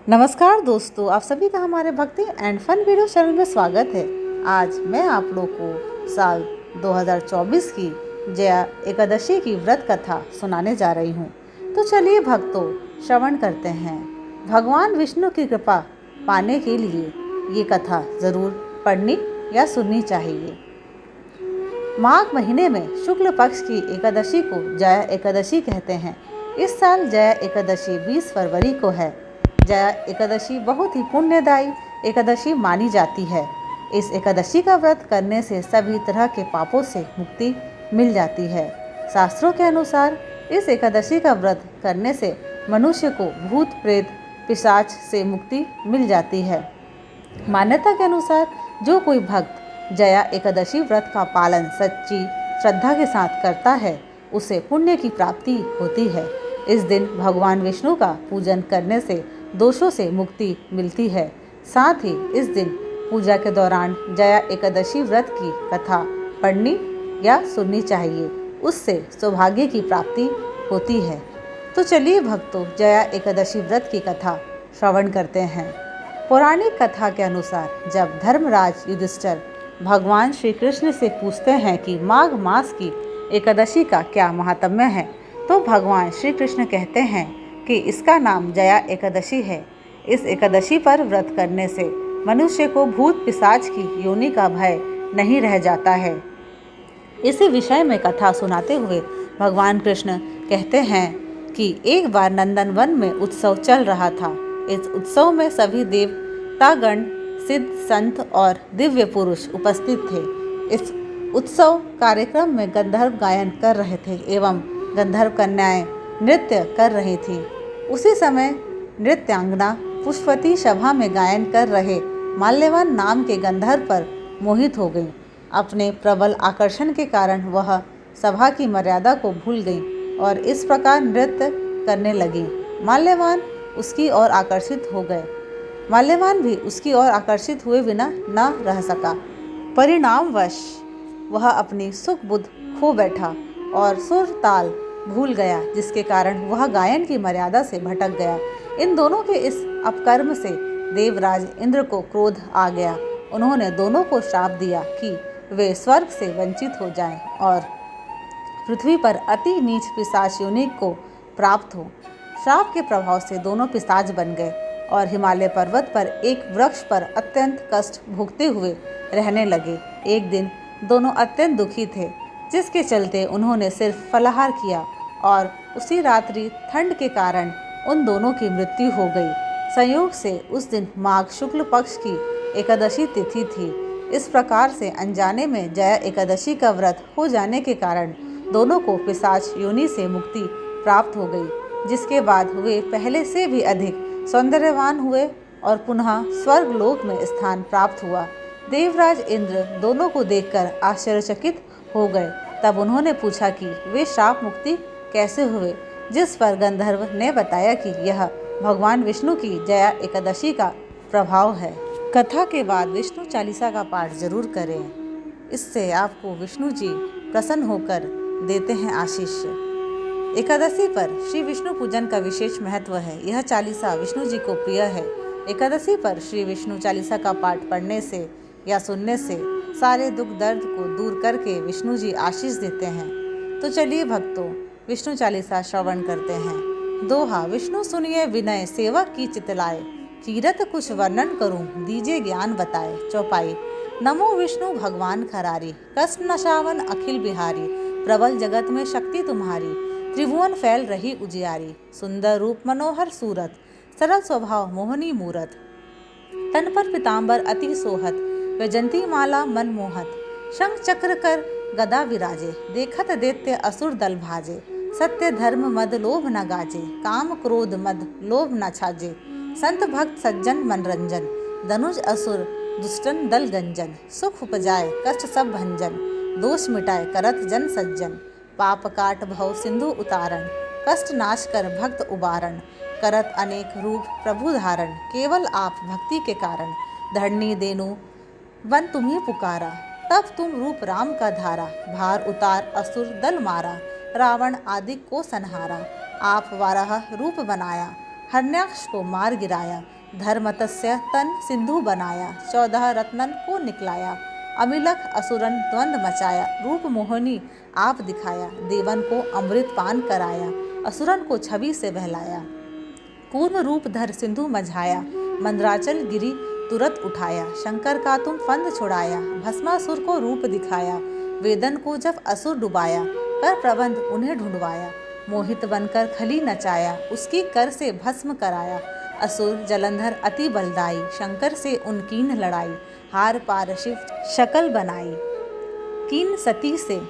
नमस्कार दोस्तों, आप सभी का हमारे भक्ति एंड फन वीडियो चैनल में स्वागत है। आज मैं आप लोग को साल 2024 की जया एकादशी की व्रत कथा सुनाने जा रही हूँ। तो चलिए भक्तों, श्रवण करते हैं। भगवान विष्णु की कृपा पाने के लिए ये कथा ज़रूर पढ़नी या सुननी चाहिए। माघ महीने में शुक्ल पक्ष की एकादशी को जया एकादशी कहते हैं। इस साल जया एकादशी 20 फरवरी को है। जया एकादशी बहुत ही पुण्यदायी एकादशी मानी जाती है। इस एकादशी का व्रत करने से सभी तरह के पापों से मुक्ति मिल जाती है। शास्त्रों के अनुसार इस एकादशी का व्रत करने से मनुष्य को भूत प्रेत पिशाच से मुक्ति मिल जाती है। मान्यता के अनुसार जो कोई भक्त जया एकादशी व्रत का पालन सच्ची श्रद्धा के साथ करता है, उसे पुण्य की प्राप्ति होती है। इस दिन भगवान विष्णु का पूजन करने से दोषों से मुक्ति मिलती है। साथ ही इस दिन पूजा के दौरान जया एकादशी व्रत की कथा पढ़नी या सुननी चाहिए, उससे सौभाग्य की प्राप्ति होती है। तो चलिए भक्तों, जया एकादशी व्रत की कथा श्रवण करते हैं। पौराणिक कथा के अनुसार जब धर्मराज युधिष्ठिर भगवान श्री कृष्ण से पूछते हैं कि माघ मास की एकादशी का क्या महात्म्य है, तो भगवान श्री कृष्ण कहते हैं कि इसका नाम जया एकादशी है। इस एकादशी पर व्रत करने से मनुष्य को भूत पिशाच की योनि का भय नहीं रह जाता है। इसी विषय में कथा सुनाते हुए भगवान कृष्ण कहते हैं कि एक बार नंदन वन में उत्सव चल रहा था। इस उत्सव में सभी देवतागण, सिद्ध, संत और दिव्य पुरुष उपस्थित थे। इस उत्सव कार्यक्रम में गंधर्व गायन कर रहे थे एवं गंधर्व कन्याएं नृत्य कर रही थीं। उसी समय नृत्यांगना पुष्पवती सभा में गायन कर रहे माल्यवान नाम के गंधर्व पर मोहित हो गई। अपने प्रबल आकर्षण के कारण वह सभा की मर्यादा को भूल गई और इस प्रकार नृत्य करने लगी। माल्यवान उसकी ओर आकर्षित हो गए। माल्यवान भी उसकी ओर आकर्षित हुए बिना न रह सका। परिणामवश वह अपनी सुख बुद्ध खो बैठा और सुर ताल भूल गया, जिसके कारण वह गायन की मर्यादा से भटक गया। इन दोनों के इस अपकर्म से देवराज इंद्र को क्रोध आ गया। उन्होंने दोनों को श्राप दिया कि वे स्वर्ग से वंचित हो जाएं और पृथ्वी पर अति नीच पिशाच योनि को प्राप्त हो। श्राप के प्रभाव से दोनों पिशाच बन गए और हिमालय पर्वत पर एक वृक्ष पर अत्यंत कष्ट भोगते हुए रहने लगे। एक दिन दोनों अत्यंत दुखी थे, जिसके चलते उन्होंने सिर्फ फलाहार किया और उसी रात्रि ठंड के कारण उन दोनों की मृत्यु हो गई। संयोग से उस दिन माघ शुक्ल पक्ष की एकादशी तिथि थी। इस प्रकार से अनजाने में जया एकादशी का व्रत हो जाने के कारण दोनों को पिशाच योनि से मुक्ति प्राप्त हो गई, जिसके बाद वे पहले से भी अधिक सौंदर्यवान हुए और पुनः स्वर्ग लोक में स्थान प्राप्त हुआ। देवराज इंद्र दोनों को देखकर आश्चर्यचकित हो गए। तब उन्होंने पूछा कि वे श्राप मुक्ति कैसे हुए, जिस पर गंधर्व ने बताया कि यह भगवान विष्णु की जया एकादशी का प्रभाव है। कथा के बाद विष्णु चालीसा का पाठ जरूर करें, इससे आपको विष्णु जी प्रसन्न होकर देते हैं आशीष। एकादशी पर श्री विष्णु पूजन का विशेष महत्व है। यह चालीसा विष्णु जी को प्रिय है। एकादशी पर श्री विष्णु चालीसा का पाठ पढ़ने से या सुनने से सारे दुख दर्द को दूर करके विष्णु जी आशीष देते हैं। तो चलिए भक्तों, विष्णु चालीसा श्रवण करते हैं। दोहा। विष्णु सुनिए विनय सेवक की चितलाए, कीरत कुछ वर्णन करूं दीजे ज्ञान बताए। चौपाई। नमो विष्णु भगवान खरारी, कष्ट नशावन अखिल बिहारी, प्रबल जगत में शक्ति तुम्हारी, त्रिभुवन फैल रही उजियारी। सुंदर रूप मनोहर सूरत, सरल स्वभाव मोहनी मूरत, तन पर पीताम्बर अति सोहत, वैजंती माला मन मोहत, शंख चक्र कर गदा विराजे, देखत दैत्य असुर दल भाजे। सत्य धर्म मद लोभ न गाजे, काम क्रोध मद लोभ न छाजे। संत भक्त सज्जन मनरंजन, धनुज असुर दुष्टन दल गंजन। सुख उपजाए कष्ट सब भंजन, दोष मिटाए करत जन सज्जन। पाप काट भव सिंधु उतारण, कष्ट नाश कर भक्त उबारण। करत अनेक रूप प्रभु धारण, केवल आप भक्ति के कारण। धरणी देनु बन तुम्ही पुकारा, तब तुम रूप राम का धारा। भार उतार असुर दल मारा, रावण आदि को संहारा। आप वाराह रूप बनाया, हरण्याक्ष को मार गिराया, धर्मतस्य तन सिंधु बनाया, 14 रत्नन को निकलाया, अमिलख असुरन द्वंद मचाया, रूप मोहनी आप दिखाया, देवन को अमृत पान कराया, असुरन को छवि से बहलाया, कूर्म रूप धर सिंधु मझाया, मंदराचल गिरी तुरत उठाया, शंकर का तुम फंद छुड़ाया, भस्मासुर को रूप दिखाया, वेदन को जब असुर डुबाया, कर प्रबंध उन्हें ढूंढवाया, मोहित बनकर खली नचाया, उसकी कर से भस्म कराया, असुर जलंधर अति बलदाई, शंकर से उनकीन लड़ाई, हार पार शिव शकल बनाई, कीन सती से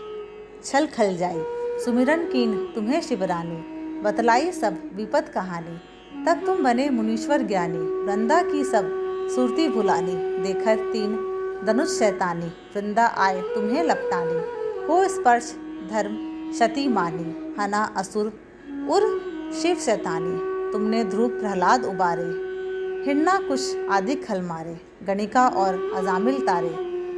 छल खल जाई, सुमिरन कीन तुम्हें शिवरानी, बतलाई सब विपत कहानी, तब तुम बने मुनीश्वर ज्ञानी, वृंदा की सब सुरती भुलानी, देखर 3 धनुष शैतानी, वृंदा आए तुम्हें लपटानी, हो स्पर्श धर्म शती मानी, हना असुर उर शिव शैतानी, तुमने ध्रुव प्रहलाद उबारे, हिन्ना कुश आदि खल मारे, गणिका और अजामिल तारे,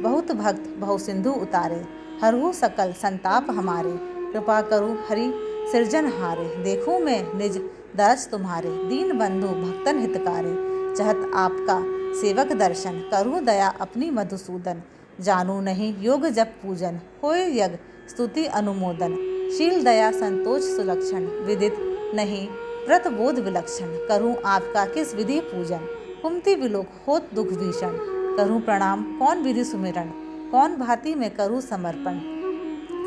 बहुत भक्त बहु सिंधु उतारे, हरहु सकल संताप हमारे, कृपा करूँ हरि सिरजन हारे, देखूँ मैं निज दरस तुम्हारे, दीन बंधु भक्तन हितकारे, चाहत आपका सेवक दर्शन, करूँ दया अपनी मधुसूदन, जानू नहीं योग जप पूजन, होय यज्ञ स्तुति अनुमोदन, शील दया संतोष सुलक्षण, विदित नहीं व्रत बोध विलक्षण, करूँ आपका किस विधि पूजन, कुमति विलोक होत दुख भीषण, करूँ प्रणाम कौन विधि सुमिरन, कौन भांति में करूँ समर्पण,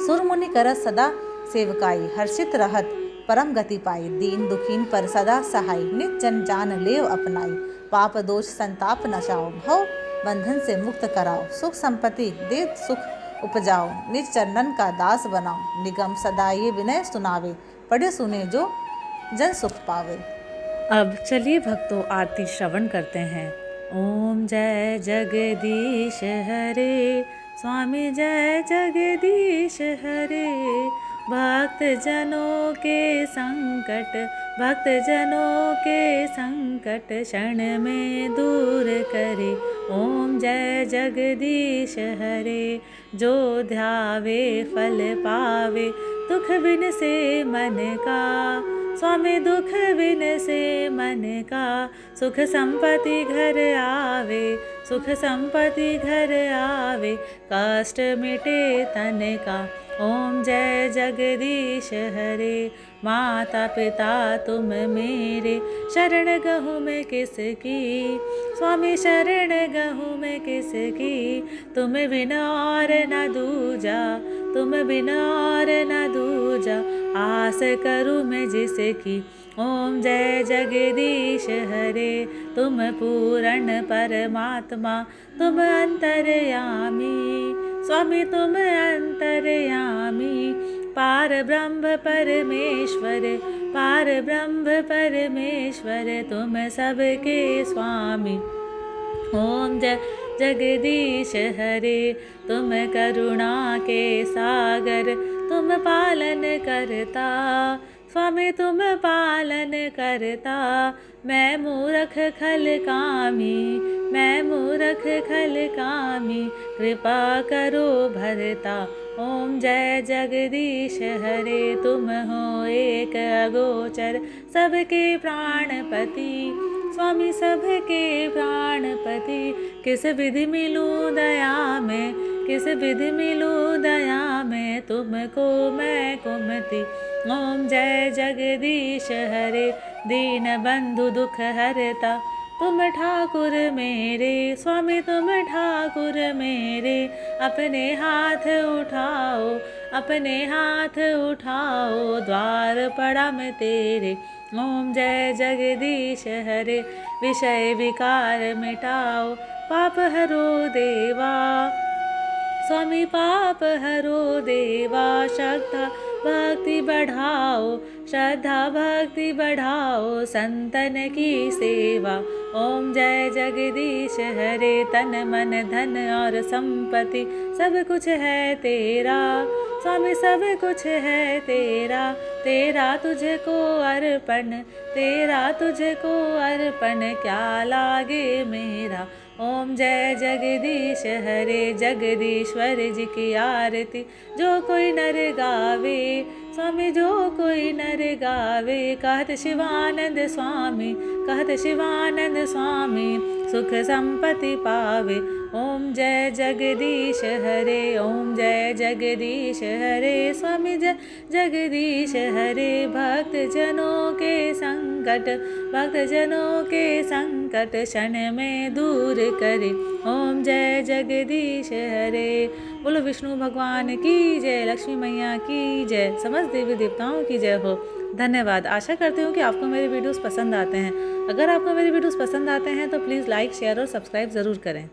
सुर मुनि करत सदा सेवकाई, हर्षित रहत परम गति पाई, दीन दुखीन पर सदा सहाय, नित जन जान लेव अपनाई, पाप दोष संताप नशाओ, भव बंधन से मुक्त कराओ, सुख संपत्ति दे सुख उपजाओ, निज चरणन का दास बनाओ, निगम सदा ये विनय सुनावे, पढ़े सुने जो जन सुख पावे। अब चलिए भक्तों आरती श्रवण करते हैं। ओम जय जगदीश हरे, स्वामी जय जगदीश हरे, भक्त जनों के संकट क्षण में दूर करे। ओम जय जगदीश हरे, जो ध्यावे फल पावे, दुख बिन से मन का, स्वामी दुख बिन से मन का, सुख संपत्ति घर आवे, सुख संपत्ति घर आवे, कष्ट मिटे तन का। ओम जय जगदीश हरे, माता पिता तुम मेरे, शरण गहूँ मैं किसकी, स्वामी शरण गहूँ मैं किसकी, तुम बिना और न दूजा, तुम बिना और न दूजा, आस करूँ मैं जिसकी। ओम जय जगदीश हरे, तुम पूर्ण परमात्मा, तुम अंतर्यामी, स्वामी तुम अंतर्यामी, पार ब्रह्म परमेश्वर, पार ब्रह्म परमेश्वर, तुम सबके स्वामी। ओम जय जगदीश हरे, तुम करुणा के सागर, तुम पालन करता, स्वामी तुम पालन करता, मैं मूर्ख खल कामी, मैं मूर्ख खल कामी, कृपा करो भरता। ओम जय जगदीश हरे, तुम हो एक अगोचर, सबके प्राणपति, स्वामी सबके प्राणपति, किस विधि मिलूं दया में, किस विधि मिलूं दया में, तुमको मैं कुमति। ओम जय जगदीश हरे, दीन बंधु दुख हरता, तुम ठाकुर मेरे, स्वामी तुम ठाकुर मेरे, अपने हाथ उठाओ, अपने हाथ उठाओ, द्वार पड़ा मैं तेरे। ओम जय जगदीश हरे, विषय विकार मिटाओ, पाप हरो देवा, स्वामी पाप हरो देवा, श्रद्धा भक्ति बढ़ाओ, श्रद्धा भक्ति बढ़ाओ, संतन की सेवा। ओम जय जगदीश हरे, तन मन धन और संपत्ति सब कुछ है तेरा, स्वामी सब कुछ है तेरा, तेरा तुझको अर्पण, तेरा तुझको अर्पण, क्या लागे मेरा। ओम जय जगदीश हरे, जगदीश्वर जी की आरती जो कोई नर गावे, स्वामी जो कोई नर गावे। कहत शिवानंद स्वामी, कहत शिवानंद स्वामी, सुख संपत्ति पावे। ओम जय जगदीश हरे, ओम जय जगदीश हरे। स्वामी जय जगदीश हरे। भक्त जनों के संकट, भक्त जनों के संकट क्षण में दूर करे। ओम जय जगदीश हरे। बोलो विष्णु भगवान की जय, लक्ष्मी मैया की जय, समस्त देवी देवताओं की जय हो। धन्यवाद। आशा करती हूँ कि आपको मेरे वीडियोस पसंद आते हैं। अगर आपको मेरे वीडियोस पसंद आते हैं तो प्लीज़ लाइक, शेयर और सब्सक्राइब ज़रूर करें।